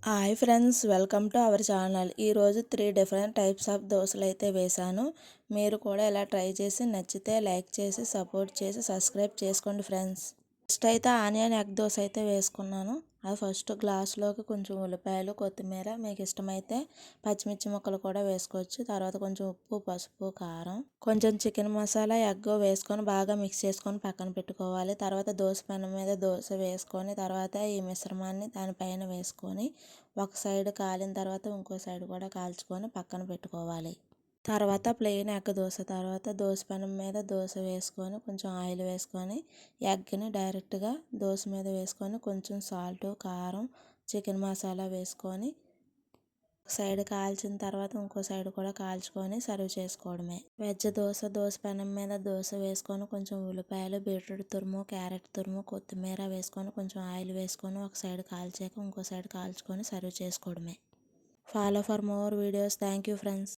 Hi friends, welcome to our channel. ఈరోజు 3 different types of దోశలు అయితే వేశాను. మీరు కూడా ఇలా ట్రై చేసి నచ్చితే లైక్ చేసి సపోర్ట్ చేసి సబ్స్క్రైబ్ చేసుకోండి ఫ్రెండ్స్. ఫస్ట్ అయితే ఆనియన్ ఎగ్ దోశ అయితే వేసుకున్నాను. అది ఫస్ట్ గ్లాస్లోకి కొంచెం ఉల్లిపాయలు, కొత్తిమీర, మీకు ఇష్టమైతే పచ్చిమిర్చి ముక్కలు కూడా వేసుకోవచ్చు. తర్వాత కొంచెం ఉప్పు, పసుపు, కారం, కొంచెం చికెన్ మసాలా, ఎగ్ వేసుకొని బాగా మిక్స్ చేసుకొని పక్కన పెట్టుకోవాలి. తర్వాత దోశ పెనం మీద దోశ వేసుకొని తర్వాత ఈ మిశ్రమాన్ని దానిపైన వేసుకొని ఒక సైడ్ కాలిన తర్వాత ఇంకో సైడ్ కూడా కాల్చుకొని పక్కన పెట్టుకోవాలి. తర్వాత ప్లెయిన్ ఎగ్ దోశ, తర్వాత దోశ పెనం మీద దోశ వేసుకొని కొంచెం ఆయిల్ వేసుకొని ఎగ్ని డైరెక్ట్గా దోశ మీద వేసుకొని కొంచెం సాల్ట్, కారం, చికెన్ మసాలా వేసుకొని ఒక సైడ్ కాల్చిన తర్వాత ఇంకో సైడ్ కూడా కాల్చుకొని సర్వ్ చేసుకోవడమే. వెజ్ దోశ, దోశ పెనం మీద దోశ వేసుకొని కొంచెం ఉల్లిపాయలు, బీట్రూట్ తురుము, క్యారెట్ తురుము, కొత్తిమీర వేసుకొని కొంచెం ఆయిల్ వేసుకొని ఒక సైడ్ కాల్చాక ఇంకో సైడ్ కాల్చుకొని సర్వ్ చేసుకోవడమే. Follow for more videos. Thank you friends.